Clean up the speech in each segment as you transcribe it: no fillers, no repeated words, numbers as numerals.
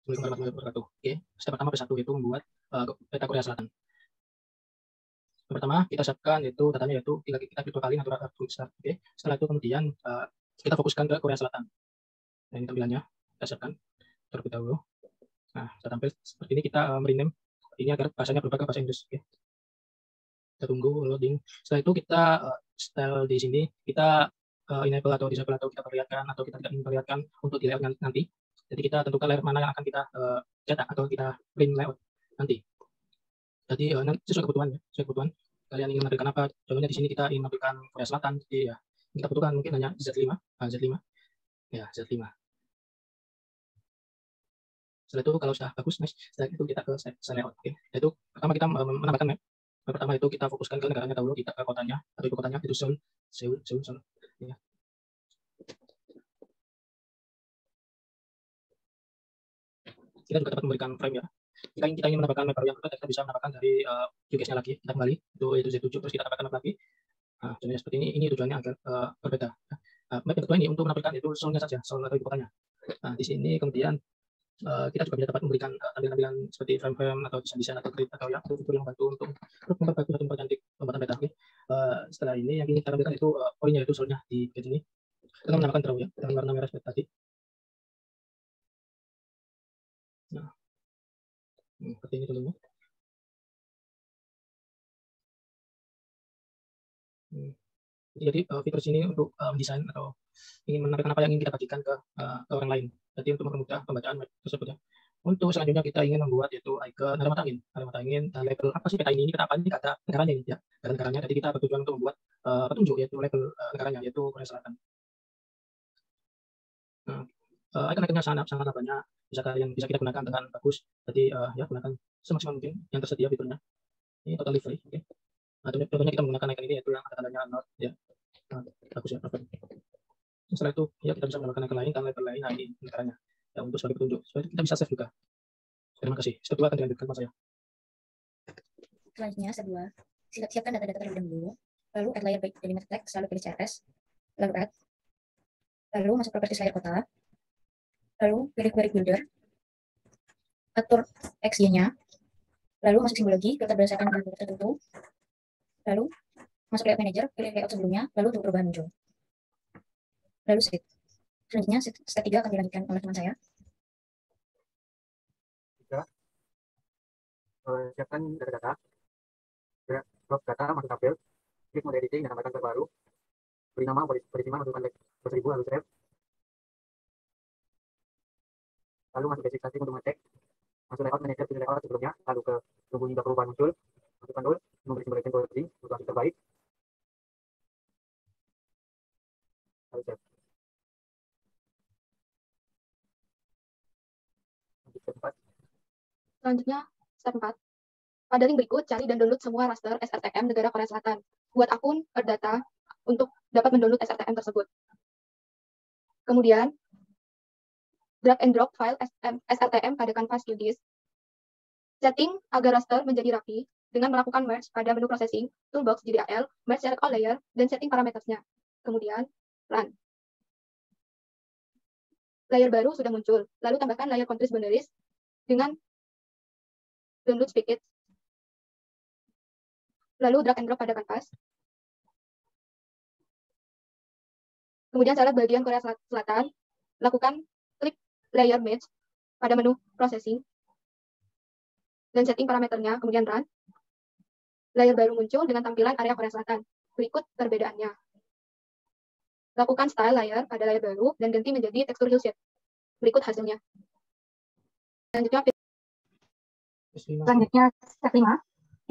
Assalamualaikum warahmatullahi wabarakatuh. Oke, step pertama P1 itu membuat peta Korea Selatan. Yang pertama kita siapkan itu datanya yaitu kita virtual kali natural earth besar. Oke, setelah itu kemudian kita fokuskan ke Korea Selatan. Nah, ini tampilannya kita siapkan terlebih dahulu. Nah, sudah tampil seperti ini, kita merename ini agar bahasanya berubah ke bahasa Inggris. Oke, kita tunggu loading. Setelah itu kita style di sini kita enable atau disable atau kita perlihatkan atau kita tidak memperlihatkan untuk di layout nanti. Jadi kita tentukan layer mana yang akan kita cetak atau kita print layout nanti. Jadi nanti sesuai kebutuhan ya, sesuai kebutuhan. Kalian ingin menampilkan apa? Contohnya di sini kita ingin menampilkan Korea Selatan, jadi ya kita butuhkan mungkin hanya Z5, Z5, ya Z5. Setelah itu kalau sudah bagus, nice. Setelah itu kita ke style layout. Oke, yaitu pertama kita menambahkan map. Pertama itu kita fokuskan ke negaranya dahulu, kita ke kotanya atau ibu kotanya itu Seoul. Ya. Kita juga dapat memberikan frame ya. Jika kita ingin menambahkan map baru yang berbeda, kita bisa menambahkan dari QGIS-nya lagi. Kita kembali itu Z7 terus kita tambahkan map lagi. Nah, contohnya seperti ini tujuannya agar berbeda. Map yang kedua ini untuk menampilkan itu Seoul-nya saja, Seoul atau ibu kotanya. Nah, di sini kemudian kita juga bisa dapat memberikan tampilan-tampilan seperti frame-frame atau desain-desain atau grid atau ya fitur yang membantu untuk memperbaiki atau mempercantik pembuatan peta. Setelah ini yang ingin kita tampilkan itu poinnya itu Seoul-nya di bagian ini. Kita menambahkan draw ya dengan warna merah seperti tadi. Nah, seperti ini contohnya. Jadi fitur sini untuk mendesain atau ingin menampilkan apa yang ingin kita bagikan ke orang lain. Jadi untuk mempermudah pembacaan tersebut ya. Untuk selanjutnya kita ingin membuat yaitu icon ada mata angin dan label apa sih peta ini kenapa ini ada negaranya ini ya. Dan negaranya jadi kita bertujuan untuk membuat petunjuk yaitu label negaranya yaitu Korea Selatan. Nah, icon-iconnya sangat banyak, bisa kita gunakan dengan bagus. Jadi ya gunakan semaksimal mungkin yang tersedia fiturnya. Ini totally free. Oke. Nah, contohnya kita menggunakan icon ini yaitu yang ada tandanya not ya. Nah, bagus ya, perfect. Setelah itu ya kita bisa menambahkan icon lain dan label lain nah ini negaranya ya untuk sebagai petunjuk. Setelah itu kita bisa save juga. Terima kasih. Step 2 akan dilanjutkan Mas saya. Selanjutnya step 2, siapkan data-data terlebih dahulu. Lalu add layer by delimiter text, lalu pilih CSS, lalu add, lalu masuk properties layer kota, lalu pilih query builder, atur XY-nya, lalu masuk simbologi, filter berdasarkan bentuk tertentu, lalu masuk layout manager, pilih layout sebelumnya, lalu untuk perubahan muncul. Lalu save. Selanjutnya step 3 akan dilanjutkan oleh teman saya. Siapkan data-data, drop data masuk tabel, klik mode editing dan tambahkan terbaru, beri nama, beri simak, masukkan +1000, lalu save. Lalu masuk basic setting untuk ngecek, masuk layout manager, pilih layout sebelumnya, lalu ke tunggu hingga perubahan muncul, masukkan tool, memberi simbol coding untuk hasil terbaik, lalu save. Selanjutnya, step 4. Pada link berikut, cari dan download semua raster SRTM negara Korea Selatan. Buat akun Earth untuk dapat mendownload SRTM tersebut. Kemudian, drag and drop file SRTM pada kanvas QGIS. Setting agar raster menjadi rapi dengan melakukan merge pada menu processing, toolbox GDAL, merge select all layer, dan setting parametersnya. Kemudian, run. Layer baru sudah muncul, lalu tambahkan layer countries boundaries dengan download speak it. Lalu drag and drop pada kanvas. Kemudian select bagian Korea Selatan, lakukan klik layer match pada menu processing dan setting parameternya, kemudian run. Layer baru muncul dengan tampilan area Korea Selatan. Berikut perbedaannya. Lakukan style layer pada layer baru dan ganti menjadi tekstur hillside. Berikut hasilnya. Selanjutnya step 5.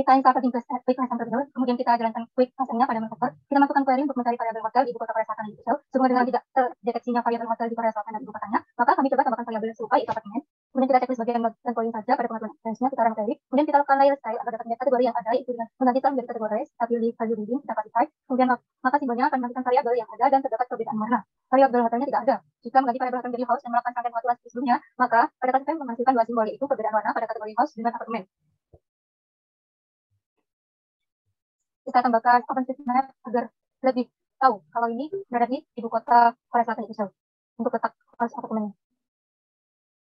Kita install Quick Lesson terlebih dahulu, kemudian kita jalankan Quick Lesson-nya pada menu hotel. Kita masukkan query untuk mencari variabel hotel di ibu kota Korea Selatan dan Seoul. Sehingga dengan tidak terdeteksinya variabel hotel di Korea Selatan dan ibu kotanya, maka kami coba tambahkan variabel serupa yaitu apartemen. Kemudian kita checklist bagian dan poin saja pada pengaturan range-nya, kita run query. Kemudian kita lakukan layer style agar dapat melihat kategori yang ada, itu dengan mengganti style menjadi kategori range, kita pilih value reading, kita classify. Kemudian maka simbolnya akan menentukan variabel yang ada dan terdapat perbedaan warna. Variabel hotelnya tidak ada. Jika mengganti variabel hotel menjadi house dan melakukan rangkaian kalkulasi sebelumnya, maka pada classify menghasilkan dua simbol yaitu perbedaan warna pada kategori house dengan apartemen. Kita tambahkan OpenStreetMap agar lebih tahu kalau ini berada di ibu kota Korea Selatan itu Seoul untuk letak apartemennya.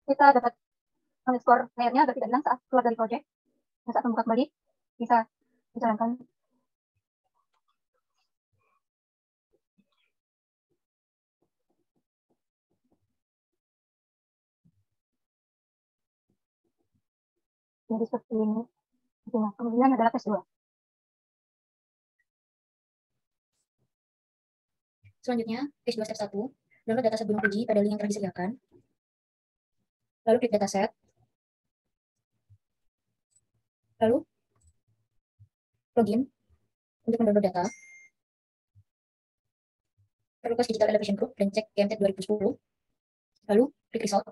Kita dapat explore layernya agar tidak hilang saat keluar dari project. Dan saat membuka kembali, bisa dijalankan. Jadi seperti ini. Kemudian adalah tes 2. Selanjutnya, page 2 step 1, download dataset Gunung Fuji pada link yang telah disediakan. Lalu klik dataset. Lalu login untuk mendownload data. Request Digital Elevation Group dan cek GMT 2010. Lalu klik result.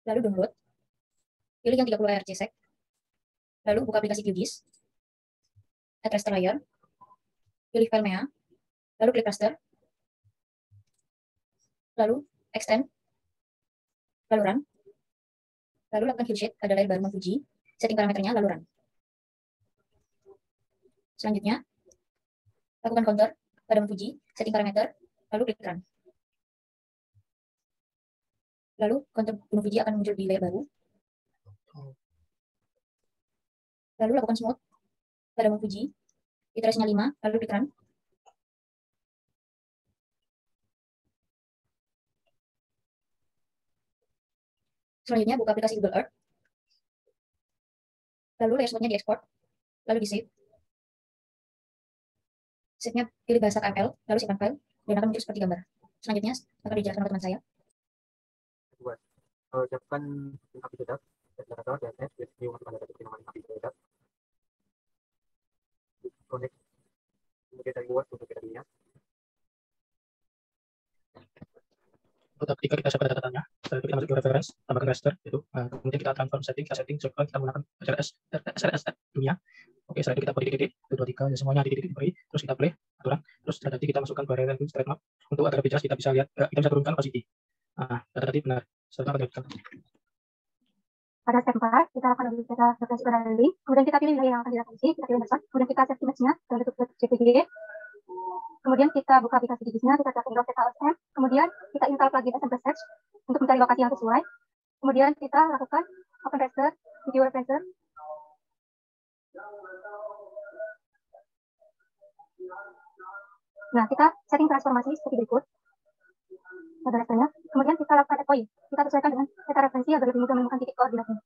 Lalu download. Pilih yang 30 ARC sec. Lalu buka aplikasi QGIS. Add raster layer. Pilih file MEA. Lalu klik raster. Lalu extend. Lalu run. Lalu lakukan fill sheet pada layar baru Fuji. Setting parameternya lalu run. Selanjutnya, lakukan counter pada Fuji. Setting parameter. Lalu klik run. Lalu counter Gunung Fuji akan muncul di layar baru. Lalu lakukan smooth pada Fuji. Iterasinya 5, lalu klik run. Selanjutnya buka aplikasi Google Earth. Lalu layer smooth-nya diekspor, lalu di save. Save-nya pilih bahasa KML, lalu simpan file, dan akan muncul seperti gambar. Selanjutnya akan dijelaskan oleh teman saya. Kedua, siapkan api sedap, generator, DNS, view masukkan data bukti nama api sedap, connect, kemudian dari Word untuk data. Ketika kita siapkan datanya, kita masuk ke reference, tambahkan raster, itu. Kemudian kita transform setting, kita menggunakan SRS dunia. Oke, setelah itu kita beri titik, 1, 2, 3, ya semuanya titik beri, terus kita play aturan, terus setelah tadi kita masukkan variable straight map untuk agar lebih jelas kita bisa lihat, kita bisa turunkan opacity. Data tadi benar. Setelah kita Pada step 4, kita akan referensi pada link, kemudian kita pilih yang akan direvisi, kita pilih dasar, kemudian kita save image-nya dalam bentuk JPG. Kemudian kita buka aplikasi GIS-nya, kita cek Windows KLSM, kemudian kita install plugin SMP Search untuk mencari lokasi yang sesuai. Kemudian kita lakukan open raster, video referencer. Nah, kita setting transformasi seperti berikut pada rasternya. Kemudian kita lakukan add point. Kita sesuaikan dengan peta referensi agar lebih mudah menemukan titik koordinatnya.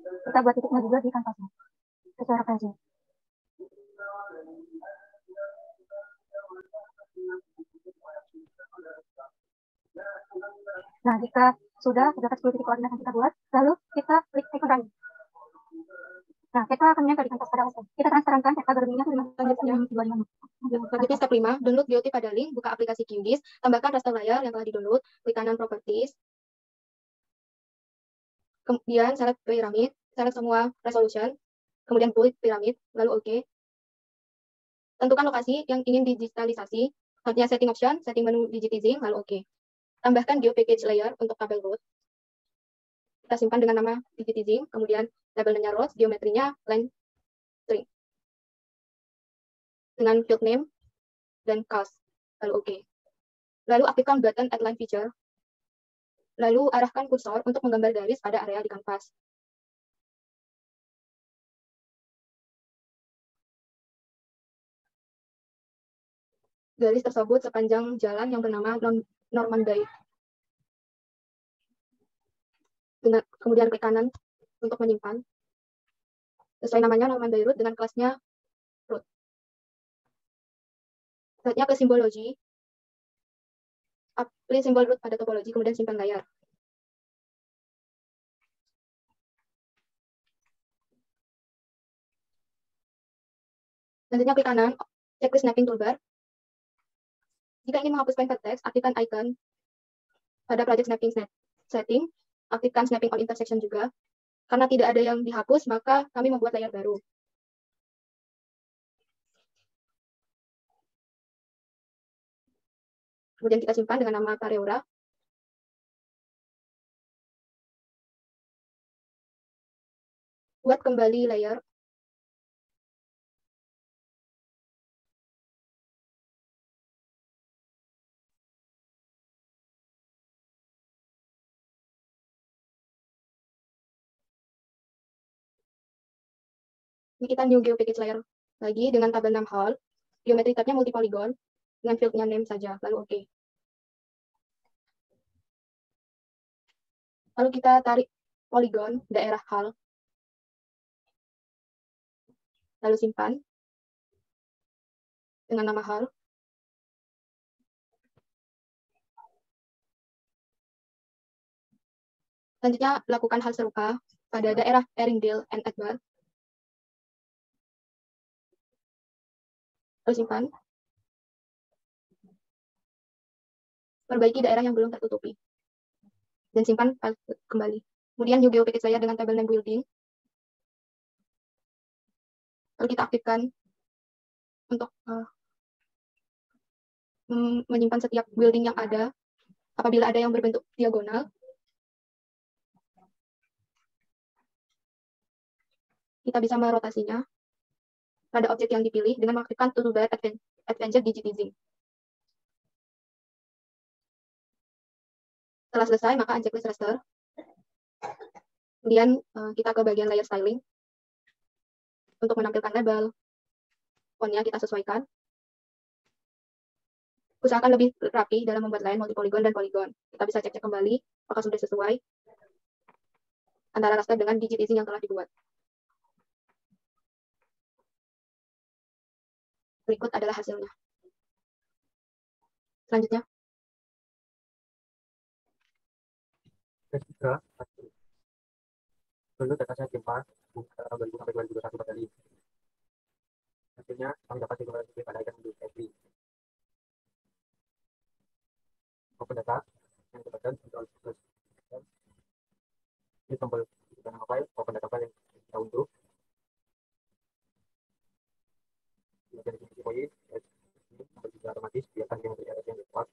Kita buat titiknya juga di kanvasnya sesuai referensi. Nah, jika sudah terdapat 10 titik koordinat yang kita buat, lalu kita klik icon run. Nah, kita akan menempel di kanvas pada OS. Kita transparankan agar lebihnya Selanjutnya step 5, download GOT pada link, buka aplikasi QGIS, tambahkan raster layer yang telah di-download, klik kanan properties, kemudian select pyramid, select semua resolution, kemudian build pyramid, lalu OK. Tentukan lokasi yang ingin digitalisasi, selanjutnya setting option, setting menu digitizing, lalu OK. Tambahkan geopackage layer untuk tabel root. Kita simpan dengan nama digitizing, kemudian labelnya rows, geometrinya line string. Dengan field name dan cast, lalu OK. Lalu aktifkan button add line feature. Lalu arahkan kursor untuk menggambar garis pada area di kanvas. Garis tersebut sepanjang jalan yang bernama Normandy. Kemudian klik kanan untuk menyimpan. Sesuai namanya Normandy Root dengan kelasnya root. Selanjutnya ke simbologi. Pilih simbol root pada topologi, kemudian simpan layar. Selanjutnya klik kanan, checklist snapping toolbar. Jika ingin menghapuskan vertex, aktifkan icon pada project snapping setting, aktifkan snapping on intersection juga. Karena tidak ada yang dihapus, maka kami membuat layar baru. Kemudian kita simpan dengan nama Pareora. buat kembali layer. Ini kita new geopackage layer lagi dengan tabel 6 hal. Geometry type-nya multi-polygon dengan field-nya name saja, lalu oke. Lalu kita tarik polygon daerah hal, lalu simpan dengan nama hal. Selanjutnya, lakukan hal serupa pada daerah Erindale and Edward. Lalu simpan. Perbaiki daerah yang belum tertutupi. Dan simpan file kembali. Kemudian new geopackage layer dengan tabel name building. Lalu kita aktifkan untuk menyimpan setiap building yang ada. Apabila ada yang berbentuk diagonal, kita bisa merotasinya pada objek yang dipilih dengan mengaktifkan toolbar Advanced Digitizing. Setelah selesai, maka unchecklist raster. Kemudian kita ke bagian layer styling. Untuk menampilkan label, fontnya kita sesuaikan. Usahakan lebih rapi dalam membuat line multi-polygon dan polygon. Kita bisa cek-cek kembali apakah sudah sesuai antara raster dengan digitizing yang telah dibuat. Berikut adalah hasilnya. Selanjutnya, Ketiga, dulu data saya simpan tahun 2000 sampai 2021 kembali. Hasilnya kami dapat simulasi pada item di entry. Open data yang dapatkan untuk ini tombol nama file, open data file yang kita unduh. Kemudian di sini poin, tombol juga otomatis biarkan yang dibuat.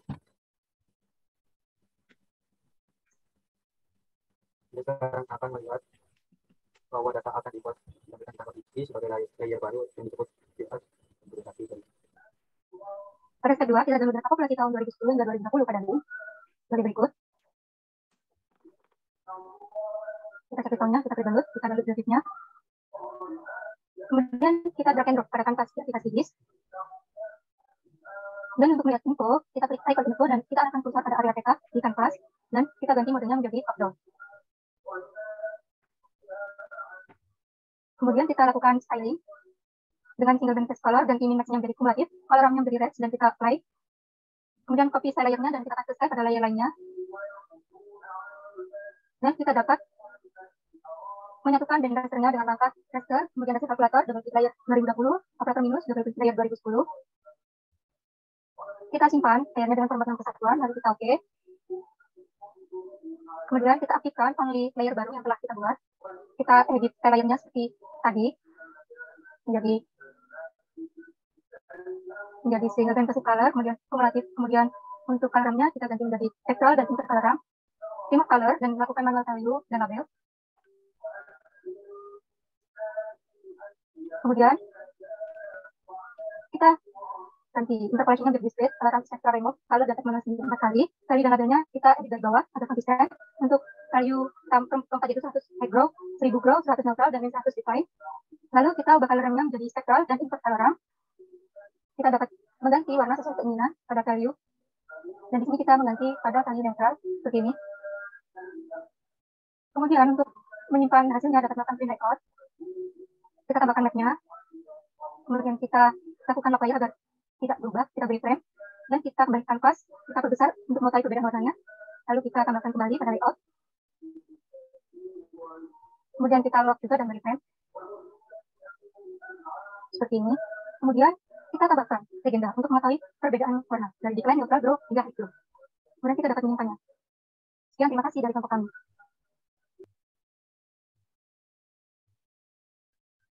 Ini sekarang akan melihat bahwa data akan dibuat menggunakan cara isi sebagai layer baru yang disebut BS implementasi. Pada step 2, kita download data populasi tahun 2010 hingga 2020 pada link sebagai berikut. Kita cek tahunnya, kita download, kita download grafisnya. Kemudian kita drag and drop pada kanvas aplikasi GIS. Dan untuk melihat info, kita klik icon info dan kita akan kursor pada area peta di kanvas dan kita ganti modenya menjadi top down. Kemudian kita lakukan styling dengan single manifest color dan ini match-nya menjadi kumulatif, color RAM-nya menjadi red dan kita apply. Kemudian copy style layer-nya dan kita akan selesai pada layer lainnya. Dan kita dapat menyatukan band rasternya dengan langkah raster, kemudian raster kalkulator dengan layer 2020, operator minus layer 2010. Kita simpan layernya dengan format 6 kesatuan, lalu kita oke. Kemudian kita aktifkan only layer baru yang telah kita buat. Kita edit style layernya seperti tadi menjadi single band color, kemudian kumulatif, kemudian untuk color-nya kita ganti menjadi spectral dan insert color RAM, remove color dan lakukan manual value dan label. Kemudian kita ganti interpolation-nya menjadi display, color RAM spectral remove, color dapat manual 4 kali, value dan labelnya kita edit dari bawah agar konsisten. Untuk value keempat itu 100 high grow, 1000 grow, 100 neutral, dan 100 define. Lalu kita ubah color RAM-nya menjadi spectral dan insert color RAM. Kita dapat mengganti warna sesuai keinginan pada value. Dan di sini kita mengganti pada value netral seperti ini. Kemudian untuk menyimpan hasilnya dapat melakukan print record. Kita tambahkan map-nya. Kemudian kita lakukan lock layer agar tidak berubah. Kita beri frame. Dan kita kembali kanvas. Kita perbesar untuk mengetahui perbedaan warnanya. Lalu kita tambahkan kembali pada layout. Kemudian kita lock juga dan beri frame. Seperti ini. Kemudian kita tambahkan legenda untuk mengetahui perbedaan warna dari decline, neutral, grow, hingga high grow. Kemudian kita dapat menyimpannya. Sekian, terima kasih dari kelompok kami.